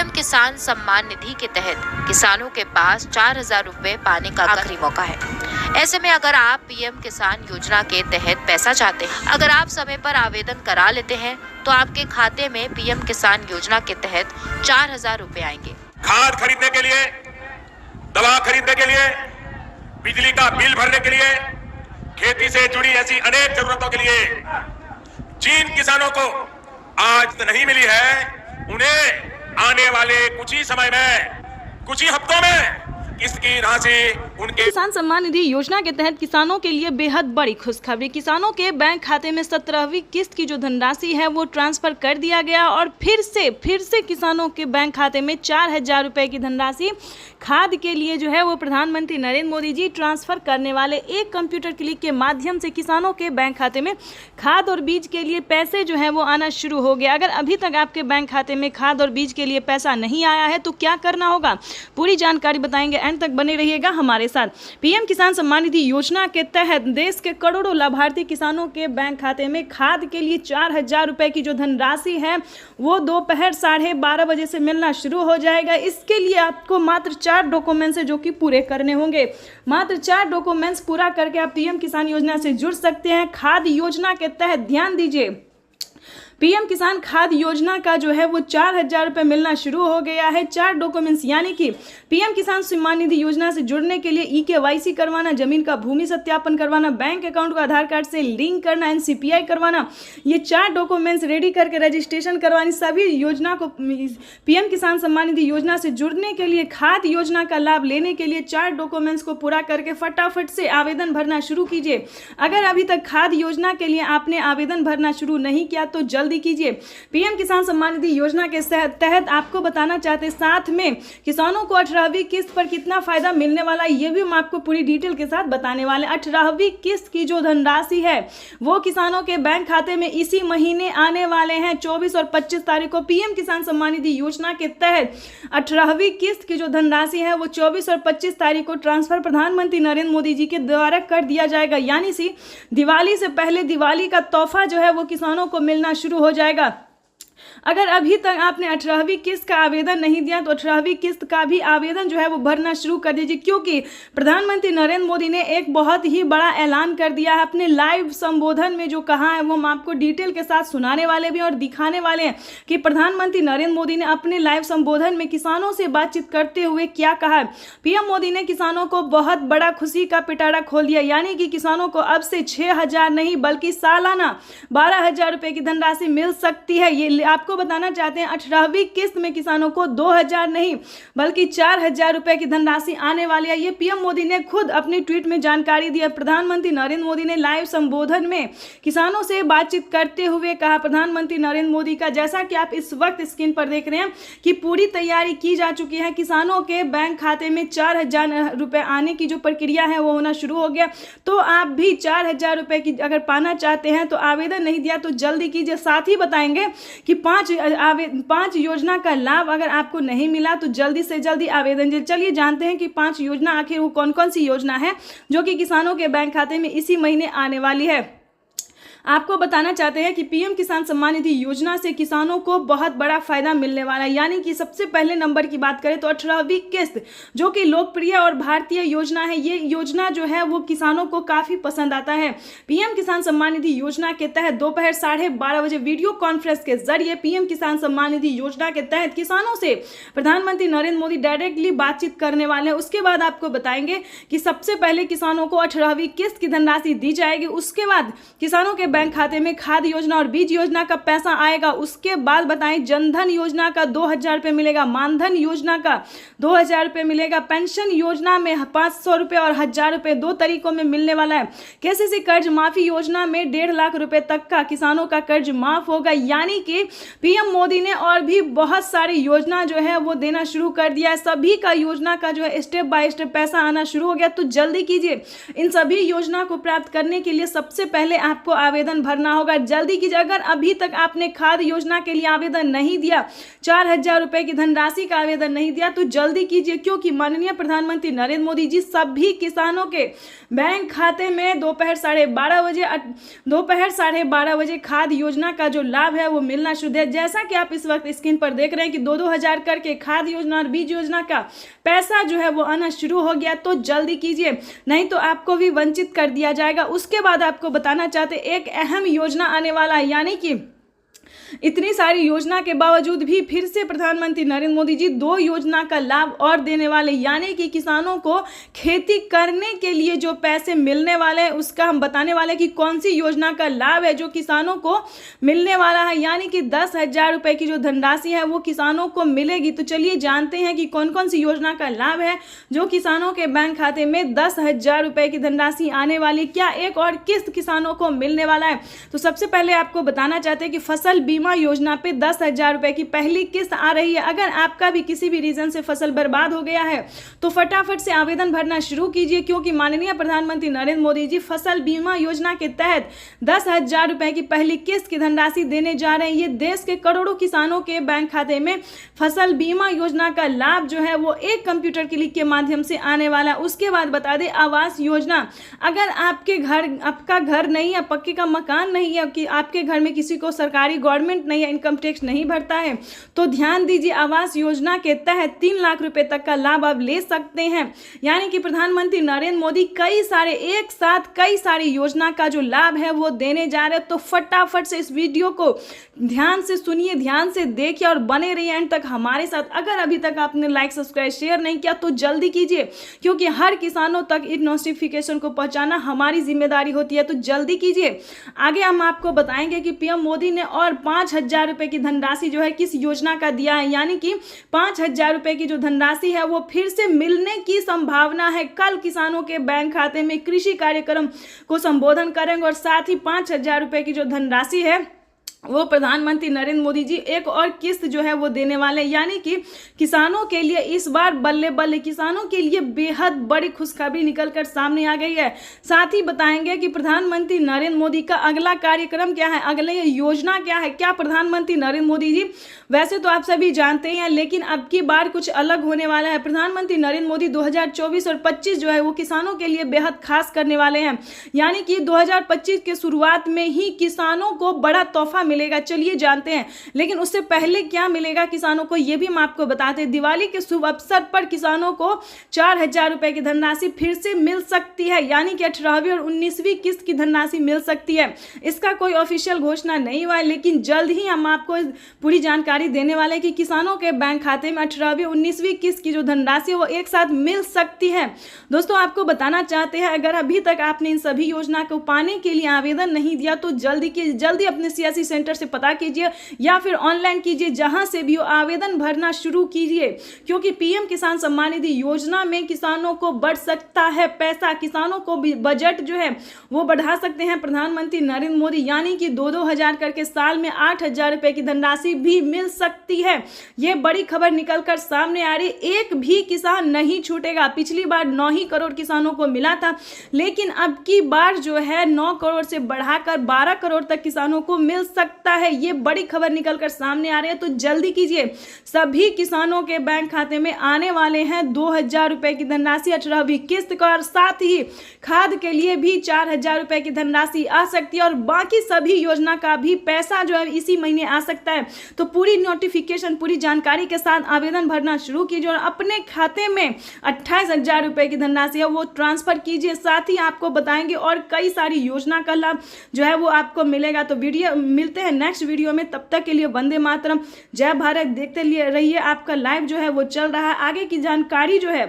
PM किसान सम्मान निधि के तहत किसानों के पास 4,000 रुपए पाने का आखिरी मौका है। ऐसे में अगर आप पीएम किसान योजना के तहत पैसा चाहते हैं, अगर आप समय पर आवेदन करा लेते हैं तो आपके खाते में पीएम किसान योजना के तहत 4,000 रुपए आएंगे। खाद खरीदने के लिए, दवा खरीदने के लिए, बिजली का बिल भरने के लिए, खेती से जुड़ी ऐसी अनेक जरूरतों के लिए जिन किसानों को आज तो नहीं मिली है, उन्हें आने वाले कुछ ही समय में, कुछ ही हफ्तों में इसकी राशि उनके किसान सम्मान निधि योजना के तहत किसानों के लिए बेहद बड़ी खुशखबरी। किसानों के बैंक खाते में 17वीं किस्त की जो धनराशि है वो ट्रांसफर कर दिया गया और फिर से किसानों के बैंक खाते में 4,000 रुपए की धनराशि खाद के लिए जो है वो प्रधानमंत्री नरेंद्र मोदी जी ट्रांसफर करने वाले। एक कंप्यूटर क्लिक के माध्यम से किसानों के बैंक खाते में खाद और बीज के लिए पैसे जो है वो आना शुरू हो गया। अगर अभी तक आपके बैंक खाते में खाद और बीज के लिए पैसा नहीं आया है तो क्या करना होगा, पूरी जानकारी बताएंगे, अंत तक बने रहिएगा हमारे साथ। पीएम किसान सम्मान निधि योजना के तहत देश के करोड़ों लाभार्थी किसानों के बैंक खाते में खाद के लिए 4,000 रुपए की जो धनराशि है वो दोपहर 12:30 बजे से मिलना शुरू हो जाएगा। इसके लिए आपको मात्र 4 डॉक्यूमेंट्स है जो कि पूरे करने होंगे। मात्र 4 डॉक्यूमेंट्स पूरा करके आप पीएम किसान योजना से जुड़ सकते हैं। खाद योजना के तहत ध्यान दीजिए, पीएम किसान खाद योजना का जो है वो 4,000 रुपए मिलना शुरू हो गया है। 4 डॉक्यूमेंट्स यानी कि पीएम किसान सम्मान निधि योजना से जुड़ने के लिए EKYC करवाना, जमीन का भूमि सत्यापन करवाना, बैंक अकाउंट को आधार कार्ड से लिंक करना, NCPI करवाना, ये 4 डॉक्यूमेंट्स रेडी करके रजिस्ट्रेशन करवानी। सभी योजना को पीएम किसान सम्मान निधि योजना से जुड़ने के लिए, खाद योजना का लाभ लेने के लिए 4 डॉक्यूमेंट्स को पूरा करके फटाफट से आवेदन भरना शुरू कीजिए। अगर अभी तक खाद योजना के लिए आपने आवेदन भरना शुरू नहीं किया तो जल्दी कीजिए। पीएम किसान सम्मान निधि योजना के तहत आपको बताना चाहते हैं, साथ में किसानों को 18वीं किस्त पर कितना फायदा मिलने वाला है ये भी हम आपको पूरी डिटेल के साथ बताने वाले। 18वीं किस्त की जो धनराशि है वो किसानों के बैंक खाते में इसी महीने आने वाले हैं। 24 और 25 तारीख को पीएम किसान सम्मान निधि योजना के तहत 18वीं किस्त की जो धनराशि है वो 24 और 25 तारीख को ट्रांसफर प्रधानमंत्री नरेंद्र मोदी जी के द्वारा कर दिया जाएगा। यानी सी दिवाली से पहले दिवाली का तोहफा जो है वो किसानों को मिलना शुरू हो जाएगा। अगर अभी तक आपने 18वीं किस्त का आवेदन नहीं दिया तो 18वीं किस्त का भी आवेदन जो है वो भरना शुरू कर दीजिए, क्योंकि प्रधानमंत्री नरेंद्र मोदी ने एक बहुत ही बड़ा ऐलान कर दिया है। अपने लाइव संबोधन में जो कहा है वो हम आपको डिटेल के साथ सुनाने वाले भी और दिखाने वाले हैं कि प्रधानमंत्री नरेंद्र मोदी ने अपने लाइव संबोधन में किसानों से बातचीत करते हुए क्या कहा है। पीएम मोदी ने किसानों को बहुत बड़ा खुशी का पिटारा खोल दिया, यानी कि किसानों को अब से 6,000 नहीं बल्कि सालाना 12,000 रुपए की धनराशि मिल सकती है। ये आपको बताना चाहते हैं 18वीं किस्त में किसानों को 2,000 नहीं बल्कि 4,000 रुपए की धनराशि आने वाली है। ये पीएम मोदी ने खुद अपनी ट्वीट में जानकारी दी है। प्रधानमंत्री नरेंद्र मोदी ने लाइव संबोधन में किसानों से बातचीत करते हुए कहा, प्रधानमंत्री नरेंद्र मोदी का, जैसा कि आप इस वक्त स्क्रीन पर देख रहे हैं कि पूरी तैयारी की जा चुकी है। किसानों के बैंक खाते में 4,000 रुपए आने की जो प्रक्रिया है वो होना शुरू हो गया। तो आप भी 4,000 रुपए की अगर पाना चाहते हैं तो आवेदन नहीं दिया तो जल्दी कीजिए। साथ ही बताएंगे कि 5 योजना का लाभ अगर आपको नहीं मिला तो जल्दी से जल्दी आवेदन दीजिए। चलिए जानते हैं कि 5 योजना आखिर वो कौन कौन सी योजना है जो कि किसानों के बैंक खाते में इसी महीने आने वाली है। आपको बताना चाहते हैं कि पीएम किसान सम्मान निधि योजना से किसानों को बहुत बड़ा फायदा मिलने वाला है। यानी कि सबसे पहले नंबर की बात करें तो 18वीं किस्त जो कि लोकप्रिय और भारतीय योजना है, ये योजना जो है वो किसानों को काफ़ी पसंद आता है। पीएम किसान सम्मान निधि योजना के तहत दोपहर 12:30 बजे वीडियो कॉन्फ्रेंस के जरिए पीएम किसान सम्मान निधि योजना के तहत किसानों से प्रधानमंत्री नरेंद्र मोदी डायरेक्टली बातचीत करने वाले हैं। उसके बाद आपको बताएंगे कि सबसे पहले किसानों को 18वीं किस्त की धनराशि दी जाएगी। उसके बाद किसानों के बैंक खाते में खाद योजना और बीज योजना का पैसा आएगा। उसके बाद बताएं जनधन योजना का 2,000 रुपए मिलेगा, मानधन योजना का 2,000 रुपए मिलेगा, पेंशन योजना में 500 रुपए और 1,000 रुपए 2 तरीकों में मिलने वाला है। केसीसी कर्ज माफी योजना में 1.5 लाख रुपए तक का किसानों का कर्ज माफ होगा। यानी कि पीएम मोदी ने और भी बहुत सारी योजना जो है वो देना शुरू कर दिया है। सभी का योजना का जो है स्टेप बाय स्टेप पैसा आना शुरू हो गया। तो जल्दी कीजिए, इन सभी योजना को प्राप्त करने के लिए सबसे पहले आपको आवेदन आवेदन भरना होगा। जल्दी कीजिए, अगर अभी तक आपने खाद योजना के लिए आवेदन नहीं दिया, 4,000 रुपए की धनराशि का आवेदन नहीं दिया, तो जल्दी कीजिए, क्योंकि माननीय प्रधानमंत्री नरेंद्र मोदी जी सभी किसानों के बैंक खाते में दोपहर 12:30 बजे खाद योजना का जो लाभ है वो मिलना शुरू है। जैसा कि आप इस वक्त स्क्रीन पर देख रहे हैं कि 2-2 हजार करके खाद योजना और बीज योजना का पैसा जो है वो आना शुरू हो गया। तो जल्दी कीजिए, नहीं तो आपको भी वंचित कर दिया जाएगा। उसके बाद आपको बताना चाहते एक अहम योजना आने वाला है, यानी कि इतनी सारी योजना के बावजूद भी फिर से प्रधानमंत्री नरेंद्र मोदी जी 2 योजना का लाभ और देने वाले, यानी कि किसानों को खेती करने के लिए जो पैसे मिलने वाले हैं उसका हम बताने वाले कि कौन सी योजना का लाभ है जो किसानों को मिलने वाला है, यानी कि 10,000 रुपए की जो धनराशि है वो किसानों को मिलेगी। तो चलिए जानते हैं कि कौन कौन सी योजना का लाभ है जो किसानों के बैंक खाते में 10,000 रुपए की धनराशि आने वाली, क्या एक और किस्त किसानों को मिलने वाला है। तो सबसे पहले आपको बताना चाहते हैं कि फसल बीमा योजना पे 10,000 रुपए की पहली किस्त आ रही है। अगर आपका भी किसी भी रीजन से फसल बर्बाद हो गया है तो फटाफट से आवेदन भरना शुरू कीजिए, क्योंकि माननीय प्रधानमंत्री नरेंद्र मोदी जी फसल बीमा योजना के तहत 10,000 रुपए की पहली किस्त की धनराशि देने जा रहे हैं। ये देश के करोड़ों किसानों के बैंक खाते में फसल बीमा योजना का लाभ जो है वो एक कंप्यूटर क्लिक के माध्यम से आने वाला। उसके बाद बता दें आवास योजना, अगर आपका घर नहीं है, पक्के का मकान नहीं है, कि आपके घर में किसी को सरकारी गवर्नमेंट नहीं है, इनकम टैक्स नहीं भरता है, तो ध्यान दीजिए आवास योजना के तहत 3 लाख रुपए तक का लाभ आप ले सकते हैं। यानी कि प्रधानमंत्री नरेंद्र मोदी एक साथ कई सारी योजना का जो लाभ है वो देने जा रहे हैं। तो फटाफट से इस वीडियो को ध्यान से सुनिए, ध्यान से देखिए और बने रहिए एंड तक हमारे साथ। अगर अभी तक आपने लाइक सब्सक्राइब शेयर नहीं किया तो जल्दी कीजिए, क्योंकि हर किसानों तक इस नोटिफिकेशन को पहुंचाना हमारी जिम्मेदारी होती है। तो जल्दी कीजिए। आगे हम आपको बताएंगे कि पीएम मोदी ने और 5,000 रुपए की धनराशि जो है किस योजना का दिया है, यानी कि 5,000 रुपए की जो धनराशि है वो फिर से मिलने की संभावना है। कल किसानों के बैंक खाते में कृषि कार्यक्रम को संबोधन करेंगे और साथ ही 5,000 रुपए की जो धनराशि है वो प्रधानमंत्री नरेंद्र मोदी जी एक और किस्त जो है वो देने वाले, यानी कि किसानों के लिए इस बार बल्ले बल्ले, किसानों के लिए बेहद बड़ी खुशखबरी निकलकर सामने आ गई है। साथ ही बताएंगे कि प्रधानमंत्री नरेंद्र मोदी का अगला कार्यक्रम क्या है, अगली योजना क्या है। क्या प्रधानमंत्री नरेंद्र मोदी जी, वैसे तो आप सभी जानते हैं, लेकिन अब की बार कुछ अलग होने वाला है। प्रधानमंत्री नरेंद्र मोदी 2024 और 25 जो है वो किसानों के लिए बेहद खास करने वाले हैं, यानी कि 2025 के शुरुआत में ही किसानों को बड़ा तोहफा मिलेगा। चलिए जानते हैं, लेकिन उससे पहले क्या मिलेगा किसानों को ये भी हम आपको बताते हैं। दिवाली के शुभ अवसर पर किसानों को 4,000 रुपए की धनराशि फिर से मिल सकती है, यानी कि 18वीं और 19वीं किस्त की धनराशि मिल सकती है। इसका कोई ऑफिशियल घोषणा नहीं हुआ है, लेकिन जल्द ही हम आपको पूरी जानकारी देने वाले हैं कि किसानों के बैंक खाते में 18वीं 19वीं किस्त की जो धनराशि है वो एक साथ मिल सकती है। दोस्तों आपको बताना चाहते हैं, अगर अभी तक आपने इन सभी योजना को पाने के लिए आवेदन नहीं दिया तो जल्दी अपने सियासी सेंटर से पता कीजिए या फिर ऑनलाइन कीजिए, जहां से भी हो आवेदन भरना शुरू कीजिए, क्योंकि पीएम किसान सम्मान निधि योजना में किसानों को बढ़ सकता है पैसा, किसानों को भी बजट जो है वो बढ़ा सकते हैं प्रधानमंत्री नरेंद्र मोदी, यानी कि 2-2 हजार करके साल में 8,000 रुपए की धनराशि भी मिल सकती है। ये बड़ी खबर निकलकर सामने आ रही, एक भी किसान नहीं छूटेगा। पिछली बार 9 ही करोड़ किसानों को मिला था, लेकिन अब की बार जो है 9 करोड़ से बढ़ाकर 12 करोड़ तक किसानों को मिल सकता है। ये बड़ी खबर निकलकर सामने आ रही है, तो जल्दी कीजिए। सभी किसानों के बैंक खाते में आने वाले हैं 2,000 रुपए की धनराशि 18वीं किस्त का, और साथ ही खाद के लिए भी 4,000 रुपए की धनराशि आ सकती है, और बाकी सभी योजना का भी पैसा जो है इसी महीने आ सकता है। तो पूरी नोटिफिकेशन, पूरी जानकारी के साथ आवेदन भरना शुरू कीजिए और अपने खाते में 28,000 रुपए की धनराशि है वो ट्रांसफर कीजिए। साथ ही आपको बताएंगे और कई सारी योजना का लाभ जो है वो आपको मिलेगा। तो वीडियो मिलते हैं नेक्स्ट वीडियो में, तब तक के लिए वंदे मातरम, जय भारत। देखते रहिए, आपका लाइव जो है वो चल रहा है। आगे की जानकारी जो है